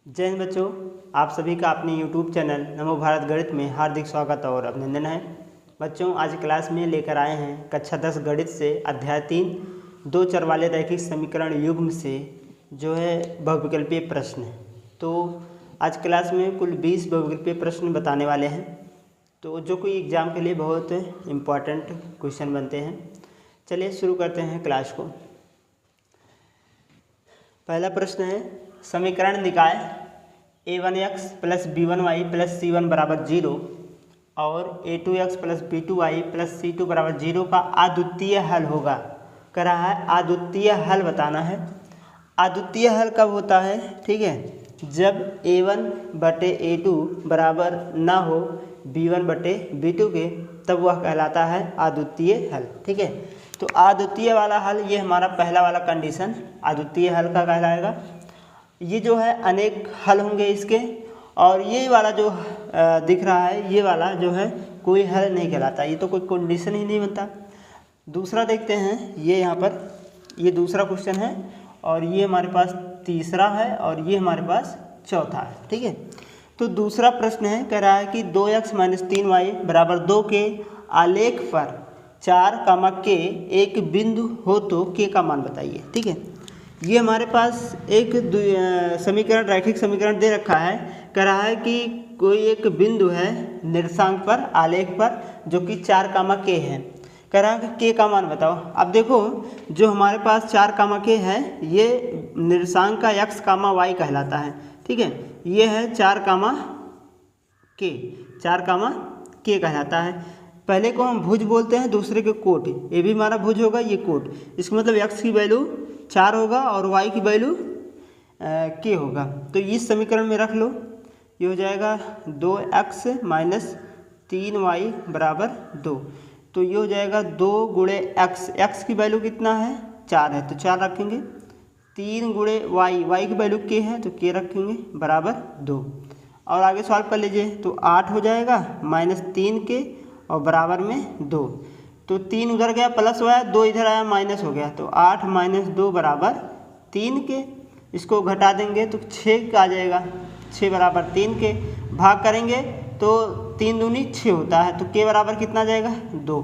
जय हिंद बच्चों, आप सभी का अपने YouTube चैनल नमो भारत गणित में हार्दिक स्वागत और अभिनंदन है। बच्चों, आज क्लास में लेकर आए हैं कक्षा 10 गणित से अध्याय 3 दो चर वाले रैखिक समीकरण युग्म से जो है बहुविकल्पीय प्रश्न। तो आज क्लास में कुल 20 बहुविकल्पीय प्रश्न बताने वाले हैं, तो जो कोई एग्ज़ाम के लिए बहुत इम्पॉर्टेंट क्वेश्चन बनते हैं। चलिए शुरू करते हैं क्लास को। पहला प्रश्न है, समीकरण निकाय a1x plus b1y plus c1 बराबर 0 और a2x plus b2y plus c2 बराबर 0 का अद्वितीय हल होगा। कह रहा है अद्वितीय हल बताना है। अद्वितीय हल कब होता है? ठीक है, जब a1 बटे a2 बराबर ना हो b1 बटे b2 के, तब वह कहलाता है अद्वितीय हल। ठीक है, तो अद्वितीय वाला हल ये हमारा पहला वाला कंडीशन अद्वितीय हल का कहलाएगा। ये जो है अनेक हल होंगे इसके, और ये वाला जो दिख रहा है ये वाला जो है कोई हल नहीं कहलाता, ये तो कोई कंडीशन ही नहीं बनता। दूसरा देखते हैं, ये यहाँ पर ये दूसरा क्वेश्चन है और ये हमारे पास तीसरा है और ये हमारे पास चौथा है। ठीक है, तो दूसरा प्रश्न है, कह रहा है कि 2x - 3y बराबर 2 के आलेख पर 4, के एक बिंदु हो तो के का मान बताइए। ठीक है, ये हमारे पास एक समीकरण रैखिक समीकरण दे रखा है। कह रहा है कि कोई एक बिंदु है निर्देशांक पर आलेख पर जो कि 4, के है। कह रहा है कि के का मान बताओ। अब देखो, जो हमारे पास 4, के है ये निर्देशांक का x, y कहलाता है। ठीक है, ये है 4, के कहलाता है। पहले को हम भुज बोलते हैं, दूसरे को कोट। ये भी हमारा भुज होगा, ये कोट। इसका मतलब x की वैल्यू 4 होगा और y की वैल्यू के होगा। तो इस समीकरण में रख लो, ये हो जाएगा 2x - 3y बराबर 2। तो ये हो जाएगा 2 गुणे x, x की वैल्यू कितना है? 4 है तो 4 रखेंगे। 3 गुणे y की वैल्यू के है तो के रखेंगे बराबर 2। और आगे सॉल्व कर लीजिए तो 8 हो जाएगा -3 के और बराबर में 2। तो 3 उधर गया प्लस हो गया, 2 इधर आया माइनस हो गया, तो 8 - 2 बराबर 3 के। इसको घटा देंगे तो 6 का आ जाएगा, 6 बराबर 3 के। भाग करेंगे तो 3 दूनी 6 होता है, तो के बराबर कितना आ जाएगा? 2।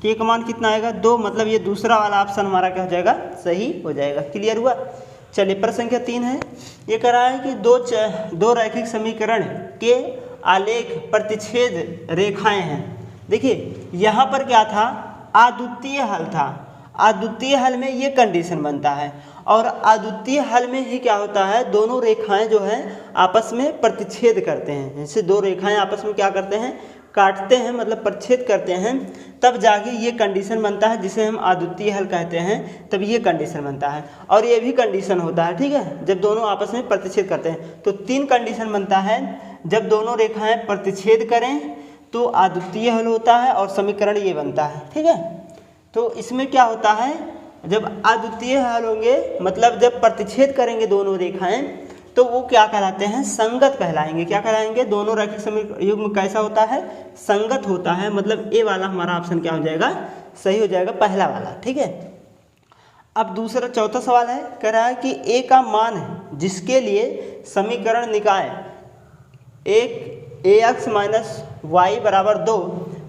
के का मान कितना आएगा? 2। मतलब ये दूसरा वाला ऑप्शन हमारा क्या हो जाएगा? सही हो जाएगा। क्लियर हुआ? चलिए, प्रश्न संख्या 3 है। ये कह रहा है कि दो रैखिक समीकरण के आलेख प्रतिच्छेद रेखाएं हैं। देखिए यहाँ पर क्या था? अद्वितीय हल था। अद्वितीय हल में ये कंडीशन बनता है, और अद्वितीय हल में ही क्या होता है? दोनों रेखाएं जो हैं आपस में प्रतिच्छेद करते हैं। जैसे दो रेखाएं आपस में क्या करते हैं? काटते हैं, मतलब प्रतिच्छेद करते हैं, तब जाके ये कंडीशन बनता है जिसे हम अद्वितीय हल कहते हैं। तब ये कंडीशन बनता है, और ये भी कंडीशन होता है। ठीक है, जब दोनों आपस में प्रतिच्छेद करते हैं तो 3 कंडीशन बनता है। जब दोनों रेखाएं प्रतिच्छेद करें तो अद्वितीय हल होता है और समीकरण ये बनता है। ठीक है, तो इसमें क्या होता है? जब अद्वितीय हल होंगे, मतलब जब प्रतिच्छेद करेंगे दोनों रेखाएं, तो वो क्या कहलाते हैं? संगत कहलाएंगे। क्या कहलाएंगे? दोनों रैखिक समीकरण युग्म कैसा होता है? संगत होता है। मतलब ए वाला हमारा ऑप्शन क्या हो जाएगा? सही हो जाएगा, पहला वाला। ठीक है, अब दूसरा चौथा सवाल है। कह रहा है कि ए का मान है जिसके लिए समीकरण निकाय एक ax - y बराबर 2,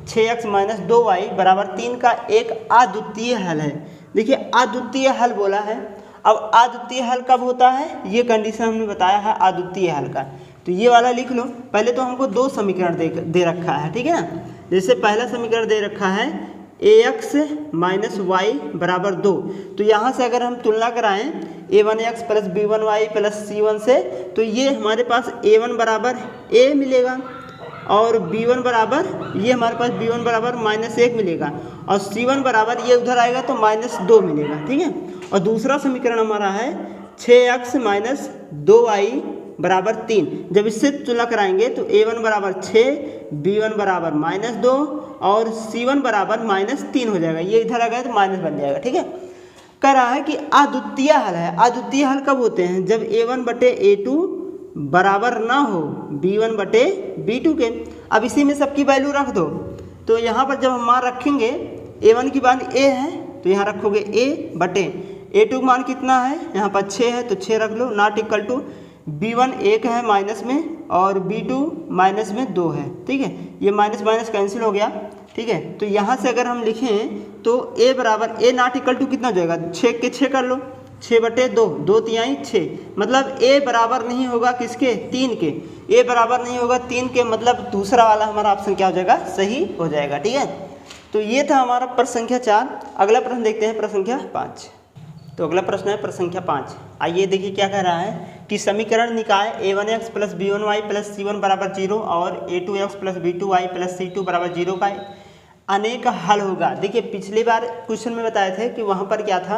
6x - 2y बराबर 3 का एक अद्वितीय हल है। देखिए अद्वितीय हल बोला है। अब अद्वितीय हल कब होता है? ये कंडीशन हमने बताया है अद्वितीय हल का। तो ये वाला लिख लो। पहले तो हमको 2 समीकरण दे रखा है। ठीक है ना, जैसे पहला समीकरण दे रखा है ax - y बराबर 2। तो यहाँ से अगर हम तुलना कराएं a1x plus b1y plus c1 से, तो ये हमारे पास a1 बराबर a मिलेगा और b1 बराबर, ये हमारे पास b1 बराबर -1 मिलेगा, और c1 बराबर ये उधर आएगा तो -2 मिलेगा। ठीक है, और दूसरा समीकरण हमारा है 6x - 2y बराबर 3। जब इससे तुलना कराएंगे तो a1 बराबर 6, b1 बराबर -2 और c1 बराबर -3 हो जाएगा। ये इधर आ गया तो माइनस बन जाएगा। ठीक है, कह रहा है कि अद्वितीय हल है। अद्वितीय हल कब होते हैं? जब a1 बटे a2 बराबर ना हो b1 बटे b2 के। अब इसी में सबकी वैल्यू रख दो। तो यहाँ पर जब हम मान रखेंगे, a1 की मान a है तो यहाँ रखोगे a बटे a2 का मान कितना है? यहाँ पर 6 है तो 6 रख लो, नॉट इक्वल टू B1 1 है माइनस में और B2 माइनस में 2 है। ठीक है, ये माइनस माइनस कैंसिल हो गया। ठीक है, तो यहाँ से अगर हम लिखें तो A बराबर A नॉट इक्वल टू कितना हो जाएगा, 6 के 6 कर लो, 6/2, 2 तिहाई 6, मतलब A बराबर नहीं होगा किसके, 3 के। A बराबर नहीं होगा 3 के, मतलब दूसरा वाला हमारा ऑप्शन क्या हो जाएगा, सही हो जाएगा। ठीक है, तो ये था हमारा प्रश्न संख्या 4। अगला प्रश्न देखते हैं, प्रश्न संख्या 5। तो अगला प्रश्न है प्रश्न संख्या 5। आइए देखिए क्या कह रहा है कि समीकरण निकाय a1x plus b1y plus c1 बराबर 0 और a2x plus b2y plus c2 बराबर 0 का अनेक हल होगा। देखिए पिछली बार क्वेश्चन में बताए थे कि वहाँ पर क्या था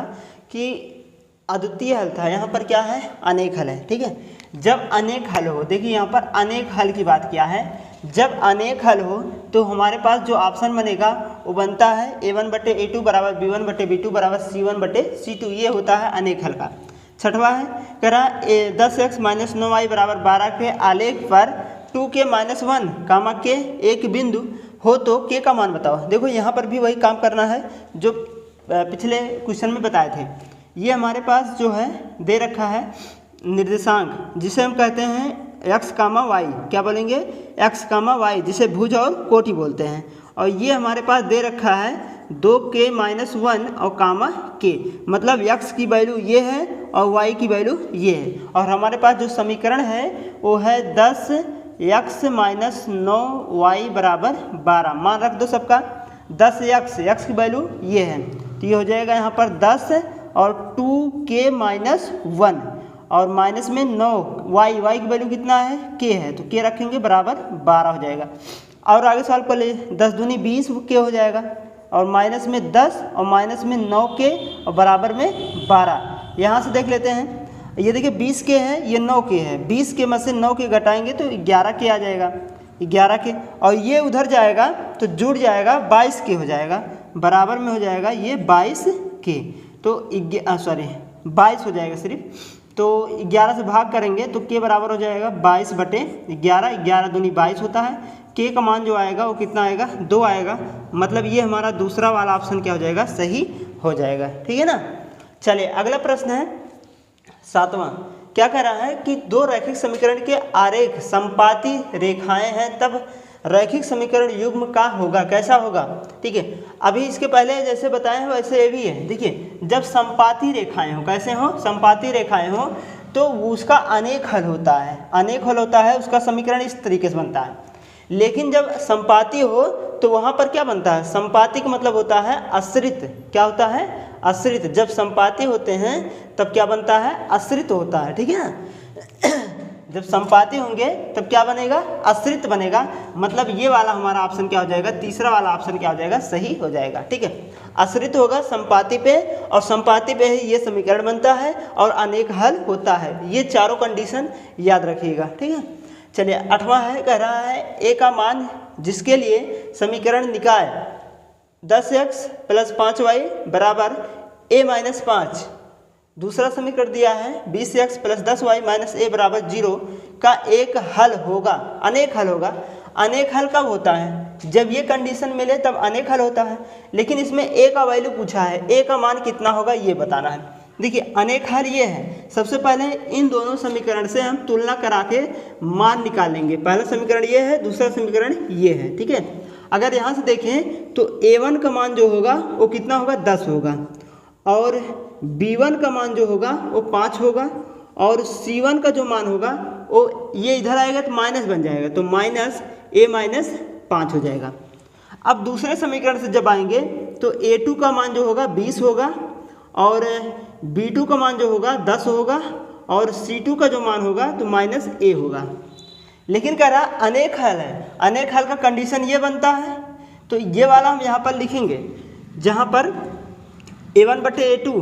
कि अद्वितीय हल था, यहाँ पर क्या है, अनेक हल है। ठीक है, जब अनेक हल हो, देखिए यहाँ पर अनेक हल की बात किया है, जब अनेक हल हो तो हमारे पास जो ऑप्शन बनेगा वो बनता है a1/a2 बराबर b1/b2 बराबर c1/c2, ये होता है अनेक हल का। छठवा है कह रहा 10x - 9y बराबर 12 के आलेख पर 2k-1 कामा के एक बिंदु हो तो k का मान बताओ। देखो यहाँ पर भी वही काम करना है जो पिछले क्वेश्चन में बताए थे। ये हमारे पास जो है दे रखा है निर्देशांक, जिसे हम कहते हैं x, y, क्या बोलेंगे, x, y, जिसे भुज और कोटि बोलते हैं। और ये हमारे पास दे रखा है 2k-1 और कामा k, मतलब x की वैल्यू ये है और y की वैल्यू ये है। और हमारे पास जो समीकरण है वो है 10x - 9y बराबर 12, मान रख दो सबका। 10x की वैल्यू ये है, तो ये हो जाएगा यहाँ पर 10 और 2k-1 और माइनस में 9 y की वैल्यू कितना है, k है, तो k रखेंगे बराबर 12 हो जाएगा। और आगे सवाल कर ले, 10 दूनी 20 k हो जाएगा और माइनस में 10 और माइनस में 9k और बराबर में 12। यहाँ से देख लेते हैं, ये देखिए 20k है, ये 9k है, 20k में से 9k घटाएंगे तो 11k आ जाएगा, 11k, और ये उधर जाएगा तो जुड़ जाएगा 22k हो जाएगा, बराबर में हो जाएगा ये 22k, तो 22 हो जाएगा सिर्फ। तो 11 से भाग करेंगे तो k बराबर हो जाएगा 22/11, 11 दूनी 22 होता है। k का मान जो आएगा वो कितना आएगा, 2 आएगा, मतलब ये हमारा दूसरा वाला ऑप्शन क्या हो जाएगा, सही हो जाएगा। ठीक है ना। चलिए अगला प्रश्न है 7वां। क्या कह रहा है कि दो रैखिक समीकरण के आरेख संपाती रेखाएं हैं, तब रैखिक समीकरण युग्म का होगा, कैसा होगा। ठीक है, अभी इसके पहले जैसे बताए हैं वैसे ये भी है। देखिए जब संपाती रेखाएं हो, कैसे हो, संपाती रेखाएं हो तो उसका अनेक हल होता है, अनेक हल होता है, उसका समीकरण इस तरीके से बनता है। लेकिन जब संपाती हो तो वहाँ पर क्या बनता है, संपाती का मतलब होता है आश्रित, क्या होता है, आश्रित। जब संपाती होते हैं तब क्या बनता है, आश्रित होता है। ठीक है ना, जब संपाती होंगे तब क्या बनेगा, आश्रित बनेगा, मतलब ये वाला हमारा ऑप्शन क्या हो जाएगा, तीसरा वाला ऑप्शन क्या हो जाएगा, सही हो जाएगा। ठीक है, आश्रित होगा संपाती पे और संपाती पे ही ये समीकरण बनता है और अनेक हल होता है। ये चारों कंडीशन याद रखिएगा। ठीक है, चलिए 8वां है, कह रहा है a का मान जिसके लिए समीकरण निकाय 10x + 5y बराबर a-5, दूसरा समीकरण दिया है 20x + 10y - a बराबर 0 का एक हल होगा, अनेक हल होगा। अनेक हल कब होता है, जब ये कंडीशन मिले तब अनेक हल होता है। लेकिन इसमें a का वैल्यू पूछा है, a का मान कितना होगा ये बताना है। देखिए अनेक हल ये है, सबसे पहले इन दोनों समीकरण से हम तुलना करा के मान निकालेंगे। पहला समीकरण ये है, दूसरा समीकरण ये है। ठीक है, अगर यहाँ से देखें तो a1 का मान जो होगा वो कितना होगा, 10 होगा, और b1 का मान जो होगा वो 5 होगा, और c1 का जो मान होगा वो ये इधर आएगा तो माइनस बन जाएगा, तो -a-5 हो जाएगा। अब दूसरे समीकरण से जब आएंगे तो a2 का मान जो होगा 20 होगा, और b2 का मान जो होगा 10 होगा, और c2 का जो मान होगा तो -a होगा। लेकिन कह रहा अनेक हल है, अनेक हल का कंडीशन ये बनता है, तो ये वाला हम यहाँ पर लिखेंगे, जहाँ पर a1/a2,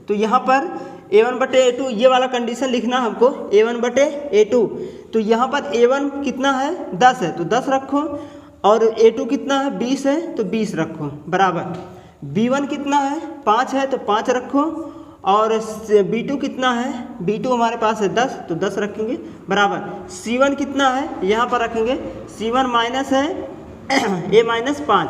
तो यहाँ पर a1/a2 ये वाला कंडीशन लिखना हमको, a1/a2, तो यहाँ पर a1 कितना है, 10 है तो 10 रखो, और a2 कितना है, 20 है तो 20 रखो, बराबर b1 कितना है, 5 है तो 5 रखो, और b2 कितना है, b2 हमारे पास है 10 तो 10 रखेंगे, बराबर c1 कितना है, यहाँ पर रखेंगे c1 माइनस है a-5,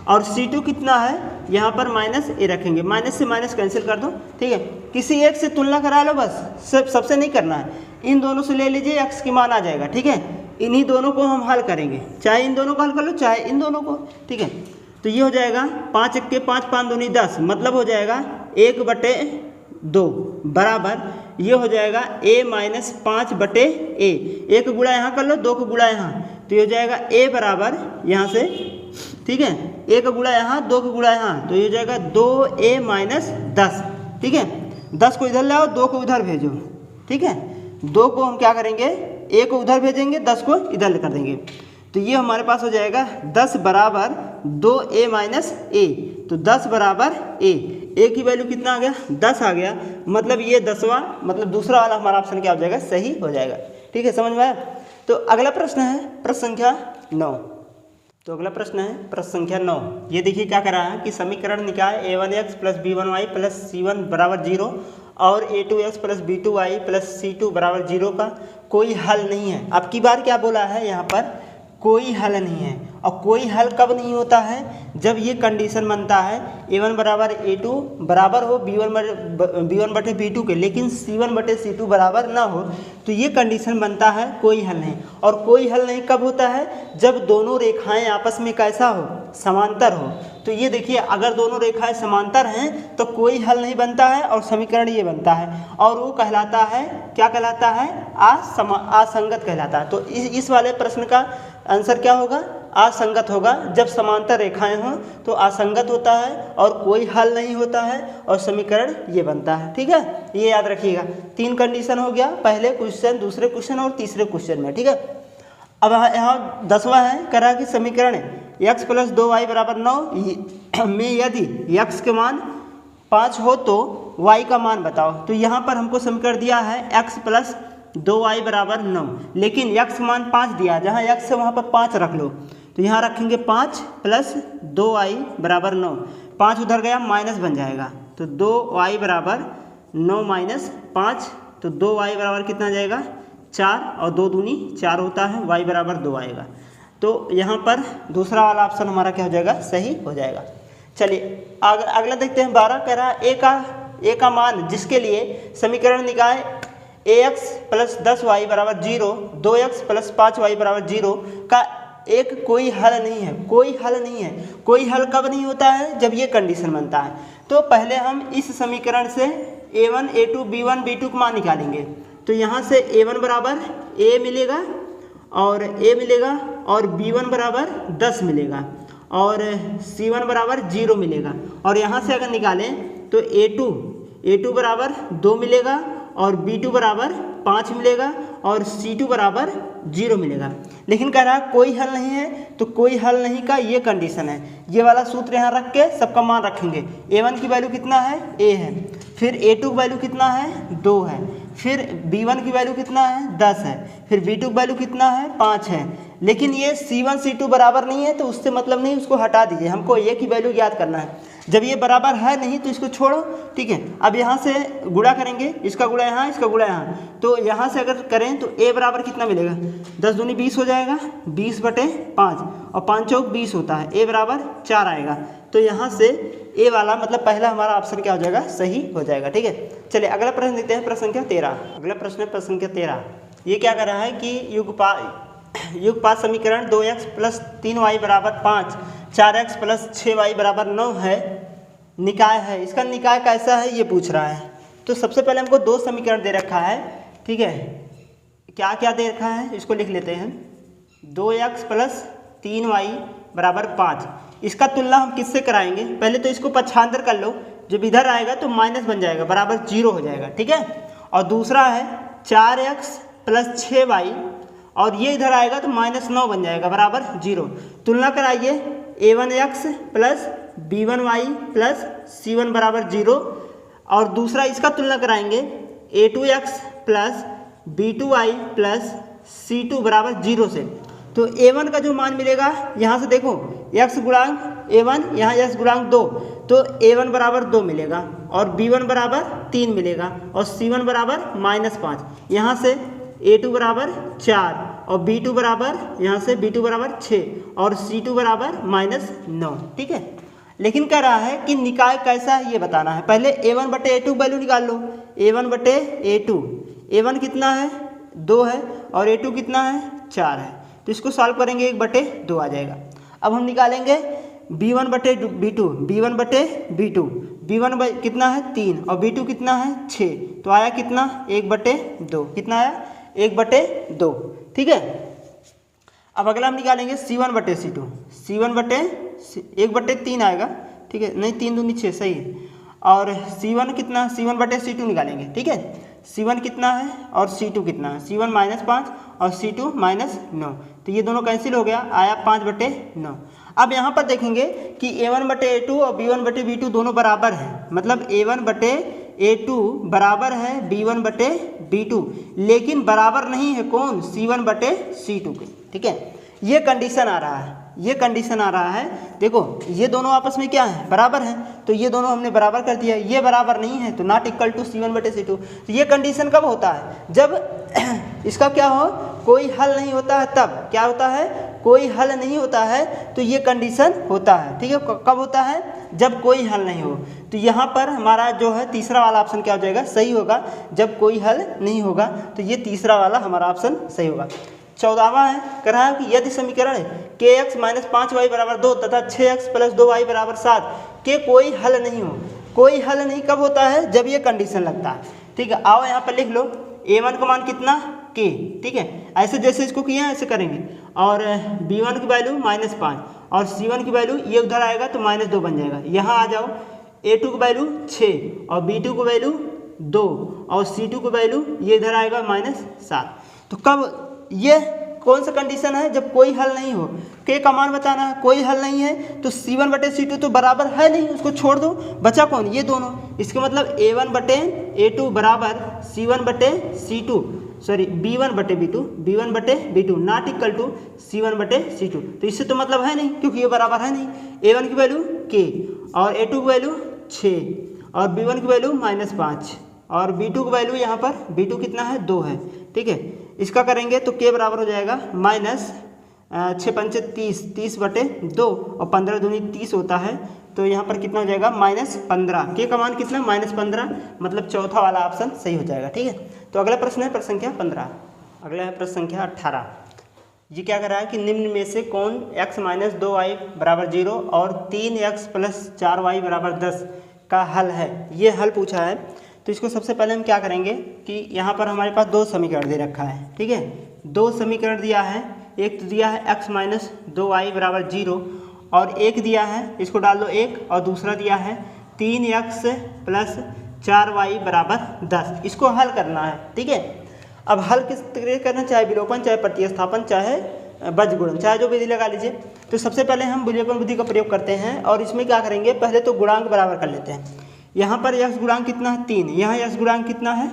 और c2 कितना है, यहाँ पर माइनस ए रखेंगे, माइनस से माइनस कैंसिल कर दो, ठीक है। किसी एक से तुलना करा लो बस, सबसे नहीं करना है, इन दोनों से ले लीजिए, एक्स की मान आ जाएगा, ठीक है। इन्हीं दोनों को हम हल करेंगे, चाहे इन दोनों को हल कर लो चाहे इन दोनों को, ठीक है। तो ये हो जाएगा 5 1 5 5 दूनी 10, मतलब हो जाएगा 1/2 बराबर ये हो जाएगा a माइनस 5/a। एक गुणा यहाँ कर लो, 2 को गुणा यहाँ, तो ये हो जाएगा a बराबर यहाँ से, ठीक है, 1 का गुणा यहाँ, 2 का गुणा यहाँ, तो ये हो जाएगा 2a माइनस 10, ठीक है। 10 को इधर लाओ, 2 को उधर भेजो, ठीक है। 2 को हम क्या करेंगे, a को उधर भेजेंगे, 10 को इधर कर देंगे, तो ये हमारे पास हो जाएगा 10 बराबर 2a माइनस a। तो 10 बराबर a की वैल्यू कितना आ गया, 10 आ गया, मतलब ये 10वां, मतलब दूसरा वाला हमारा ऑप्शन क्या हो जाएगा, सही हो जाएगा, ठीक है, समझ में आया। तो अगला प्रश्न है प्रश्न संख्या 9। तो अगला प्रश्न है प्रश्न संख्या 9। ये देखिए क्या कर रहा है कि समीकरण निकाय a1x plus b1y plus c1 बराबर 0 और a2x plus b2y plus c2 बराबर 0 का कोई हल नहीं है। अब की बार क्या बोला है यहाँ पर, कोई हल नहीं है। और कोई हल कब नहीं होता है, जब ये कंडीशन बनता है a1 बराबर a2 बराबर हो b1 बटे b2 के, लेकिन c1 बटे c2 बराबर ना हो, तो ये कंडीशन बनता है कोई हल नहीं। और कोई हल नहीं कब होता है, जब दोनों रेखाएं आपस में कैसा हो, समांतर हो। तो ये देखिए अगर दोनों रेखाएं समांतर हैं तो कोई हल नहीं बनता है और समीकरण ये बनता है, और वो कहलाता है, क्या कहलाता है, असंगत कहलाता है। तो इस वाले प्रश्न का आंसर क्या होगा, असंगत होगा। जब समांतर रेखाएं हों तो असंगत होता है और कोई हल नहीं होता है और समीकरण ये बनता है, ठीक है, ये याद रखिएगा। 3 कंडीशन हो गया, पहले क्वेश्चन, दूसरे क्वेश्चन और तीसरे क्वेश्चन में, ठीक है। अब यहाँ 10वां है, करा कि समीकरण x प्लस 2y बराबर 9 में यदि x के मान 5 हो तो y का मान बताओ। तो यहाँ पर हमको समीकरण दिया है x प्लस 2y बराबर 9, लेकिन x मान 5 दिया, जहाँ x है वहाँ पर 5 रख लो, तो यहाँ रखेंगे 5 प्लस 2y बराबर 9, 5 उधर गया माइनस बन जाएगा, तो 2y बराबर 9 माइनस 5, तो 2y बराबर कितना जाएगा 4, और 2 दूनी 4 होता है, y बराबर 2 आएगा। तो यहाँ पर दूसरा वाला ऑप्शन हमारा क्या हो जाएगा, सही हो जाएगा। चलिए अगला देखते हैं। 12 कह रहा है a का मान जिसके लिए समीकरण निकाय ax प्लस 10y बराबर 0, 2x प्लस 5y बराबर 0 का एक कोई हल नहीं है। कोई हल नहीं है, कोई हल कब नहीं होता है, जब ये कंडीशन बनता है। तो पहले हम इस समीकरण से a1 a2 b1 b2 का मान निकालेंगे। तो यहाँ से a1 बराबर a मिलेगा और b1 बराबर 10 मिलेगा और c1 बराबर 0 मिलेगा। और यहाँ से अगर निकालें तो a2 बराबर 2 मिलेगा और b2 बराबर 5 मिलेगा और c2 बराबर 0 मिलेगा। लेकिन कह रहा है कोई हल नहीं है, तो कोई हल नहीं का ये कंडीशन है। ये वाला सूत्र यहाँ रख के सबका मान रखेंगे। a1 की वैल्यू कितना है, a है, फिर a2 की वैल्यू कितना है, 2 है, फिर b1 की वैल्यू कितना है, 10 है, फिर b2 की वैल्यू कितना है, 5 है। लेकिन ये c1 c2 बराबर नहीं है, तो उससे मतलब नहीं, उसको हटा दीजिए। हमको a की वैल्यू याद करना है। जब ये बराबर है नहीं तो इसको छोड़ो, ठीक है। अब यहाँ से गुणा करेंगे, इसका गुणा यहाँ, इसका गुणा यहाँ, तो यहाँ से अगर करें तो a बराबर कितना मिलेगा, 10 दूनी 20 हो जाएगा, 20/5 और 5 चौक 20 होता है, a बराबर 4 आएगा। तो यहाँ से a वाला मतलब पहला हमारा ऑप्शन क्या हो जाएगा, सही हो जाएगा, ठीक है। चलिए अगला प्रश्न देखते हैं, प्रश्न संख्या 13। अगला प्रश्न है प्रश्न संख्या 13। ये क्या कर रहा है कि युगपात समीकरण 2x प्लस 3y बराबर 5, 4x प्लस 6y बराबर 9 है, निकाय है। इसका निकाय कैसा है ये पूछ रहा है। तो सबसे पहले हमको 2 समीकरण दे रखा है, ठीक है। क्या क्या दे रखा है इसको लिख लेते हैं। 2x प्लस 3y बराबर 5, इसका तुलना हम किससे कराएंगे, पहले तो इसको पक्षांतर कर लो, जब इधर आएगा तो माइनस बन जाएगा, बराबर 0 हो जाएगा, ठीक है। और दूसरा है 4x प्लस 6y और ये इधर आएगा तो -9 बन जाएगा, बराबर 0। तुलना कराइए, a1x plus b1y plus c1 बराबर 0, और दूसरा इसका तुलना कराएंगे a2x plus b2y plus c2 बराबर 0 से। तो a1 का जो मान मिलेगा, यहाँ से देखो x गुणांक a1, यहाँ x गुणांक 2, तो a1 बराबर 2 मिलेगा और b1 बराबर 3 मिलेगा और c1 बराबर -5। यहाँ से a2 बराबर 4 और b2 बराबर, यहाँ से b2 बराबर 6 और c2 बराबर -9, ठीक है। लेकिन कह रहा है कि निकाय कैसा है ये बताना है। पहले a1 बटे a2 वैल्यू निकाल लो। a1 बटे a2, a1 कितना है 2 है और a2 कितना है 4 है, तो इसको सॉल्व करेंगे 1 बटे 2 आ जाएगा। अब हम निकालेंगे b1 बटे b2, b1 बटे b2, b1 कितना है 3 और b2 कितना है 6, तो आया कितना 1 बटे 2, कितना आया 1 बटे 2, ठीक है। अब अगला हम निकालेंगे c1 बटे c2, c1 बटे 1 बटे 3 आएगा, ठीक है, नहीं 3 दूनी 6 सही है, और c1 कितना, c1 बटे c2 निकालेंगे, ठीक है। c1 कितना है और c2 कितना है, c1 -5 और c2 -9, तो ये दोनों कैंसिल हो गया, आया 5 बटे 9। अब यहाँ पर देखेंगे कि a1 बटे a2 और b1 बटे b2 दोनों बराबर हैं, मतलब a1 बटे a2 बराबर है b1 बटे b2, लेकिन बराबर नहीं है कौन, c1 बटे c2 के, ठीक है। ये कंडीशन आ रहा है, ये कंडीशन आ रहा है, देखो ये दोनों आपस में क्या है, बराबर हैं, तो ये दोनों हमने बराबर कर दिया, ये बराबर नहीं है तो नॉट इक्वल टू c1 बटे c2। तो ये कंडीशन कब होता है, जब इसका क्या हो, कोई हल नहीं होता है, तब क्या होता है, कोई हल नहीं होता है तो ये कंडीशन होता है, ठीक है। कब होता है, जब कोई हल नहीं हो। तो यहाँ पर हमारा जो है तीसरा वाला ऑप्शन क्या हो जाएगा, सही होगा, जब कोई हल नहीं होगा, तो ये तीसरा वाला हमारा ऑप्शन सही होगा। 14वां है, कह रहा है कि यदि समीकरण kx - 5y = 2 तथा 6x + 2y = 7 के कोई हल नहीं हो। कोई हल नहीं कब होता है, जब ये कंडीशन लगता है, ठीक है। आओ यहाँ पर लिख लो a1 का मान कितना k, ठीक है, ऐसे जैसे इसको किया ऐसे करेंगे, और b1 की वैल्यू -5 और c1 की वैल्यू ये उधर आएगा तो -2 बन जाएगा। यहाँ आ जाओ, a2 की वैल्यू 6 और b2 की वैल्यू 2 और c2 की वैल्यू ये इधर आएगा -7। तो कब, ये कौन सा कंडीशन है, जब कोई हल नहीं हो। के का मान बताना है, कोई हल नहीं है तो c1 बटे c2 तो बराबर है नहीं, उसको छोड़ दो, बचा कौन, ये दोनों। इसका मतलब a1 बटे a2 बराबर c1 बटे c2, सॉरी b1 बटे b2, b1 बटे b2 not equal to c1 बटे c2। तो इससे तो मतलब है नहीं, क्योंकि ये बराबर है नहीं। a1 की वैल्यू k और a2 की वैल्यू 6 और b1 की वैल्यू -5 और b2 की वैल्यू यहाँ पर b2 कितना है 2 है, ठीक है। इसका करेंगे तो k बराबर हो जाएगा -6 पंचे 30, 30 बटे 2 और 15 दूनी 30 होता है, तो यहाँ पर कितना हो जाएगा -15। के का मान कितना, -15, मतलब चौथा वाला ऑप्शन सही हो जाएगा, ठीक है। तो अगला प्रश्न है प्रश्न संख्या 15। अगला है प्रश्न संख्या 18। ये क्या कर रहा है कि निम्न में से कौन x - 2y = 0 और 3x + 4y = 10 का हल है, ये हल पूछा है। तो इसको सबसे पहले हम क्या करेंगे कि यहाँ पर हमारे पास 2 समीकरण दे रखा है, ठीक है। 2 समीकरण दिया है, एक तो दिया है x - 2y = 0 और एक दिया है, इसको डाल दो 1, और दूसरा दिया है 3x + 4y = 10। इसको हल करना है, ठीक है। अब हल किस तरीके करना, चाहे विलोपन, चाहे प्रतिस्थापन, चाहे बीजगुणन, चाहे जो विधि लगा लीजिए। तो सबसे पहले हम विलोपन विधि का प्रयोग करते हैं और इसमें क्या करेंगे, पहले तो गुणांक बराबर कर लेते हैं। यहाँ पर x गुणांक कितना है 3, यहाँ x गुणांक कितना है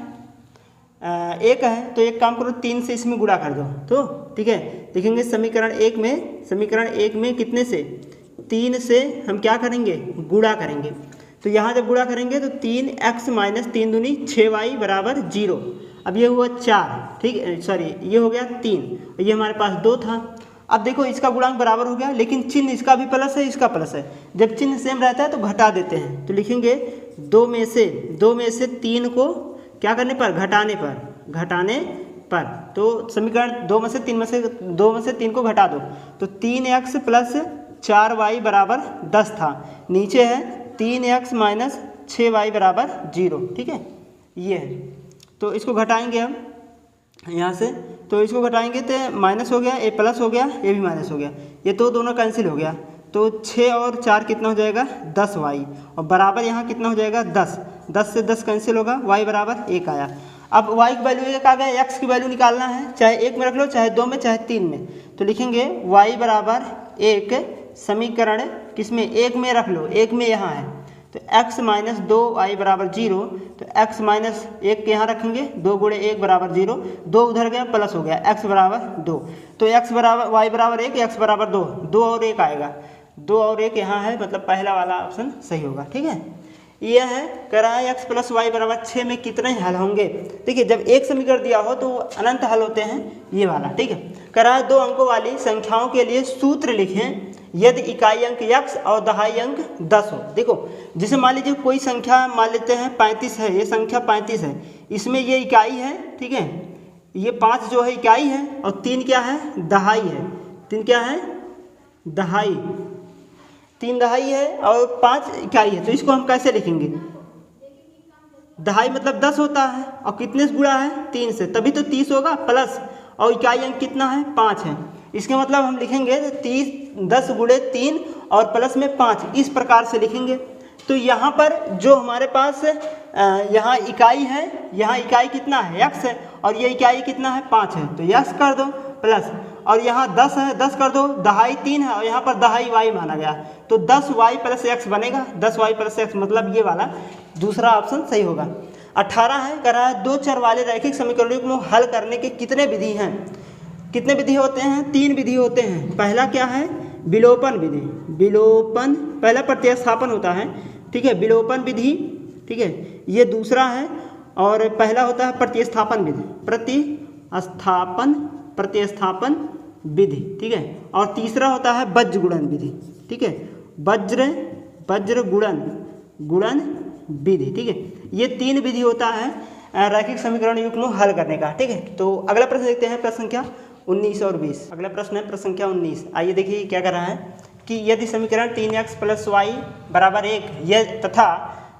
1 है, तो एक काम करो 3 से इसमें गुणा कर दो, तो ठीक है। देखेंगे समीकरण 1 में कितने से, 3 से हम क्या करेंगे, गुणा करेंगे। तो यहाँ जब गुणा करेंगे तो 3x - 3 दूनी 6y = 0। अब ये हुआ 4, ठीक है, सॉरी ये हो गया 3, ये हमारे पास 2 था। अब देखो इसका गुणांक बराबर हो गया, लेकिन चिन्ह इसका भी प्लस है, इसका प्लस है। जब चिन्ह सेम रहता है तो घटा देते हैं, तो लिखेंगे 2 में से 3 को क्या करने पर, घटाने पर। तो समीकरण 2 में से 3 को घटा दो, तो 3x + 4y = 10 था, नीचे है 3x - 6y = 0, ठीक है, ये है। तो इसको घटाएंगे हम यहाँ से, तो इसको घटाएंगे तो माइनस हो गया, ये प्लस हो गया, ये भी माइनस हो गया, ये तो दोनों कैंसिल हो गया। तो 6 और 4 कितना हो जाएगा 10y, और बराबर यहाँ कितना हो जाएगा 10, 10 से 10 कैंसिल होगा, y = 1 आया। अब y की वैल्यू 1 आ गया, x की वैल्यू निकालना है, चाहे 1 में रख लो, चाहे 2 में, चाहे 3 में। तो लिखेंगे y = 1, समीकरण किसमें, 1 में रख लो, 1 में यहाँ है, तो x - 2y = 0, तो x - 1 यहाँ रखेंगे, 2 × 1 = 0, 2 उधर गया प्लस हो गया, x = 2, तो y = 1, x = 2, 2 और 1 आएगा, 2 और 1 यहाँ है, मतलब पहला वाला ऑप्शन सही होगा, ठीक है। यह है कह रहा है x + y = 6 में कितने हल होंगे। देखिए जब एक समीकरण दिया हो तो अनंत हल होते हैं, ये वाला, ठीक है। कह रहा है 2 अंकों वाली संख्याओं के लिए सूत्र लिखें, यदि इकाई अंक x और दहाई अंक 10 हो। देखो जैसे मान लीजिए कोई संख्या मान लेते हैं 35 है, ये संख्या 35 है, इसमें ये इकाई है, ठीक है, ये 5 जो है इकाई है और 3 क्या है, दहाई है। 3 क्या है, दहाई, 3 दहाई है और 5 इकाई है। तो इसको हम कैसे लिखेंगे, दहाई मतलब 10 होता है और कितने से गुणा है, 3 से, तभी तो 30 होगा, प्लस और इकाई अंक कितना है, 5 है। इसके मतलब हम लिखेंगे 30 10 गुणे 3 और प्लस में 5, इस प्रकार से लिखेंगे। तो यहाँ पर जो हमारे पास यहाँ इकाई है, यहाँ इकाई कितना है, x है, और ये इकाई कितना है, 5 है, तो x कर दो प्लस, और यहाँ 10 है, 10 कर दो, दहाई 3 है और यहाँ पर दहाई y माना गया, तो 10y प्लस x बनेगा, 10y प्लस x, मतलब ये वाला दूसरा ऑप्शन सही होगा। 18 है, कह रहा है 2 चर वाले रैखिक समीकरणों को हल करने के कितने विधि हैं। कितने विधि होते हैं, 3 विधि होते हैं। पहला क्या है, विलोपन विधि, विलोपन, पहला प्रतिस्थापन होता है, ठीक है, विलोपन विधि, ठीक है, ये दूसरा है, और पहला होता है प्रतिस्थापन विधि, प्रतिस्थापन विधि, ठीक है, और तीसरा होता है वज्र गुणन विधि, ठीक है, वज्र गुणन विधि, ठीक है। ये 3 विधि होता है रैखिक समीकरण युग्म हल करने का, ठीक है। तो अगला प्रश्न देखते हैं, प्रश्न संख्या 19 और 20। अगला प्रश्न है प्रश्न संख्या 19। आइए देखिए क्या कर रहा है कि यदि समीकरण 3x + y = 1 यह तथा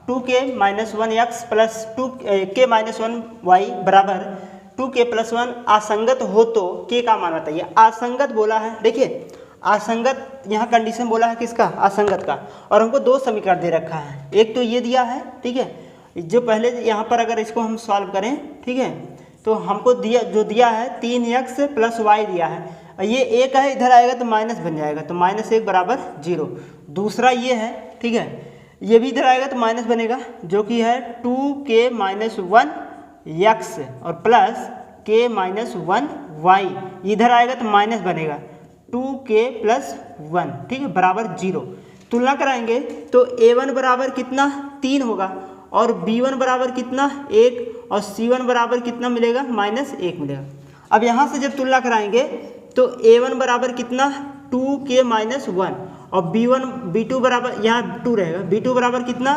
2k - 1x + 2k - 1y = 2k + 1 असंगत हो तो k का मान बताइए। असंगत बोला है, देखिए असंगत यहाँ कंडीशन बोला है किसका, असंगत का, और हमको 2 समीकरण दे रखा है। एक तो ये दिया है, ठीक है, जो पहले यहाँ पर अगर इसको हम सॉल्व करें, ठीक है, तो हमको दिया है 3x + y दिया है, ये 1 है, इधर आएगा तो माइनस बन जाएगा, तो -1 = 0। दूसरा ये है, ठीक है, ये भी इधर आएगा तो माइनस बनेगा, जो कि है 2k - 1x और प्लस k - 1y, इधर आएगा तो माइनस बनेगा 2k + 1, ठीक है, बराबर 0। तुलना कराएंगे तो a1 बराबर कितना, 3 होगा, और b1 बराबर कितना, 1, और c1 बराबर कितना मिलेगा, -1 मिलेगा। अब यहाँ से जब तुलना कराएंगे तो a1 बराबर कितना, 2k - 1, और b2 बराबर, यहाँ 2 रहेगा, b2 बराबर कितना,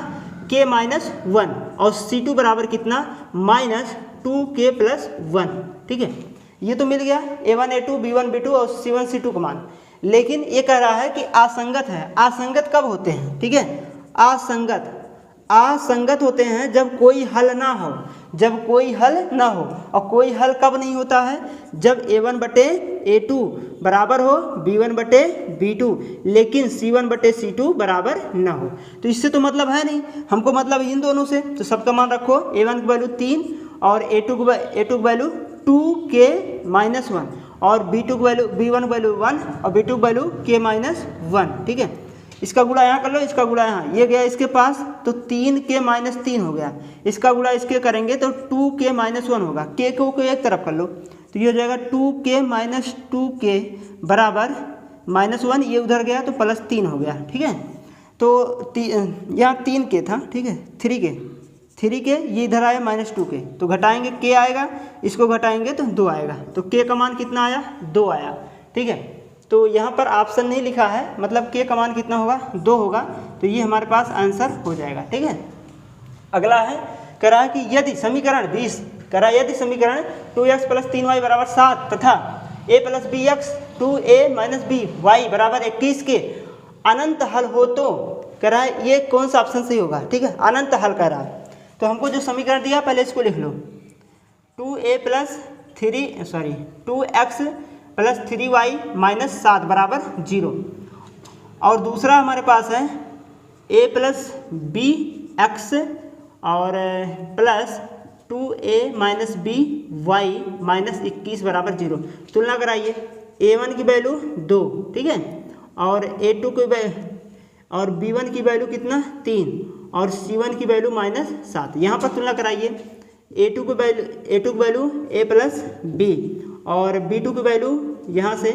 k - 1, और c2 बराबर कितना, -2k + 1, ठीक है। ये तो मिल गया a1 a2 b1 b2 और c1 c2 का मान। लेकिन ये कह रहा है कि असंगत है। असंगत कब होते हैं, ठीक है, असंगत होते हैं जब कोई हल ना हो, और कोई हल कब नहीं होता है, जब a1/a2 बराबर हो b1/b2, लेकिन c1/c2 बराबर ना हो। तो इससे तो मतलब है नहीं, हमको मतलब इन दोनों से। तो सबका मान रखो, a1 की वैल्यू 3 और a2 की वैल्यू 2k - 1 और b1 की वैल्यू 1 और b2 की वैल्यू k - 1, ठीक है। इसका गुणा यहाँ कर लो, इसका गुणा यहाँ, ये गया इसके पास तो 3k - 3 हो गया, इसका गुणा इसके करेंगे तो 2k - 1 होगा, k को एक तरफ कर लो तो ये हो जाएगा 2k - 2k बराबर -1, ये उधर गया तो +3 हो गया, ठीक है। तो यहाँ 3k था, ठीक है, 3k, ये इधर आया -2k, तो घटाएंगे k आएगा, इसको घटाएंगे तो 2 आएगा, तो k का मान कितना आया, 2 आया, ठीक है। तो यहाँ पर ऑप्शन नहीं लिखा है, मतलब k का मान कितना होगा, 2 होगा, तो ये हमारे पास आंसर हो जाएगा, ठीक है। अगला है, कह रहा है कि यदि समीकरण 20, कह रहा है यदि समीकरण 2x + 3y = 7 तथा a + bx 2a - b y = 21 के अनंत हल हो तो, कह रहा है ये कौन सा ऑप्शन सही होगा, ठीक है, अनंत हल कह रहा है। तो हमको जो समीकरण दिया पहले इसको लिख लो, 2x + 3y - 7 बराबर 0, और दूसरा हमारे पास है a + bx और प्लस 2a - b y - 21 बराबर 0। तुलना कराइए, a1 की वैल्यू 2, ठीक है, और a2 की और b1 की वैल्यू कितना, 3, और c1 की वैल्यू -7। यहाँ पर तुलना कराइए, a2 की वैल्यू a + b और b2 की वैल्यू यहाँ से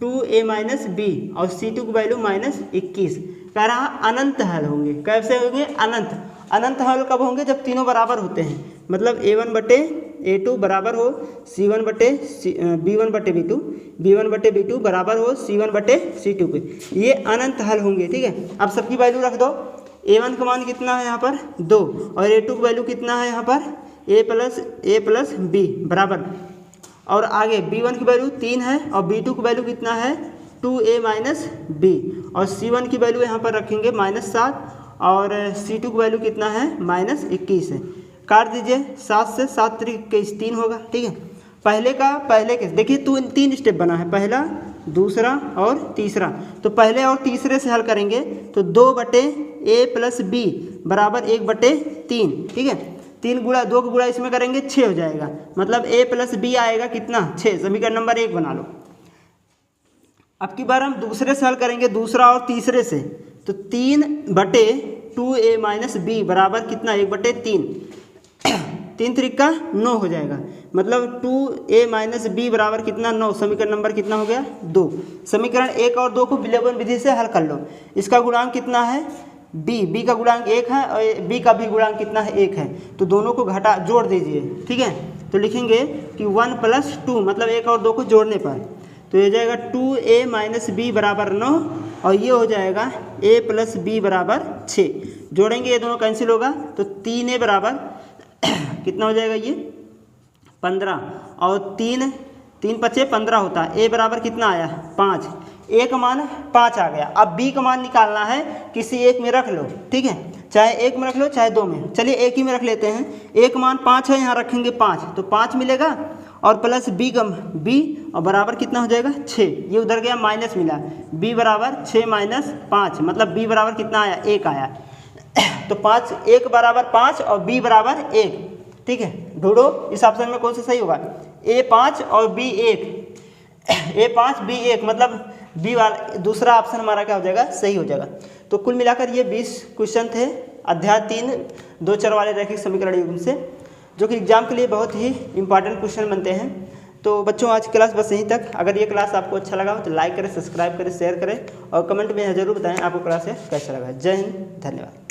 2a - b और c2 की वैल्यू -21। कह रहा अनंत हल होंगे, कैसे होंगे, अनंत हल कब होंगे, जब तीनों बराबर होते हैं, मतलब a1/a A2 बराबर हो C1 बटे B1 बटे B2, B1 बटे B2 बराबर हो C1 बटे C2 पे। ये अनंत हल होंगे, ठीक है। अब सबकी वैल्यू रख दो। A1 का मान कितना है यहाँ पर 2 और A2 का वैल्यू कितना है यहाँ पर A प्लस B बराबर, और आगे B1 की वैल्यू 3 है और B2 की वैल्यू कितना है 2A माइनस B, और C1 की वैल्यू यहाँ पर रखेंगे -7 और C2 की वैल्यू कितना है -21 है। काट दीजिए, 7 से 7 3 21 3 होगा, ठीक है। पहले के देखिए 3 स्टेप बना है, पहला दूसरा और तीसरा। तो पहले और तीसरे से हल करेंगे तो 2 बटे A प्लस B बराबर 1 बटे 3, ठीक है। 3 गुणा 2 का गुणा इसमें करेंगे 6 हो जाएगा, मतलब A प्लस B आएगा कितना 6, समीकरण नंबर 1 बना लो। अब की बार हम दूसरे से हल करेंगे, दूसरा और तीसरे से, तो 3 बटे 2A माइनस B बराबर कितना 1 बटे 3, 3 त्रिका 9 हो जाएगा, मतलब 2A माइनस B बराबर कितना 9, समीकरण नंबर कितना हो गया 2। समीकरण 1 और 2 को विलोपन विधि से हल कर लो। इसका गुणांक कितना है B का गुणांक 1 है और B का भी गुणांक कितना है 1 है, तो दोनों को घटा जोड़ दीजिए, ठीक है। तो लिखेंगे कि 1 + 2 मतलब 1 और 2 को जोड़ने पर तो ये जाएगा 2A माइनस B बराबर 9 और ये हो जाएगा A प्लस B बराबर 6। जोड़ेंगे ये दोनों कैंसिल होगा तो 3A बराबर कितना हो जाएगा ये 15 और 3 5 15 होता है। A बराबर कितना आया 5, A का मान 5 आ गया। अब B का मान निकालना है, किसी एक में रख लो, ठीक है, चाहे एक में रख लो चाहे 2 में, चलिए एक ही में रख लेते हैं। A का मान 5 है, यहाँ रखेंगे 5 तो 5 मिलेगा और प्लस B और बराबर कितना हो जाएगा 6, ये उधर गया माइनस मिला, B बराबर 6 माइनस 5 मतलब B बराबर कितना आया 1 आया। तो 5 1 बराबर 5 और B बराबर 1, ठीक है। ढूंढो इस ऑप्शन में कौन सा सही होगा, A 5 और B 1, A 5 B 1 मतलब B वाला दूसरा ऑप्शन हमारा क्या हो जाएगा सही हो जाएगा। तो कुल मिलाकर ये 20 क्वेश्चन थे अध्याय 3 2 चर वाले रैखिक समीकरण युग्म से, जो कि एग्जाम के लिए बहुत ही इंपॉर्टेंट क्वेश्चन बनते हैं। तो बच्चों आज क्लास बस यहीं तक। अगर ये क्लास आपको अच्छा लगा हो तो लाइक करें, सब्सक्राइब करें, शेयर करें और कमेंट में ज़रूर बताएं आपको क्लास कैसा लगा। जय हिंद, धन्यवाद।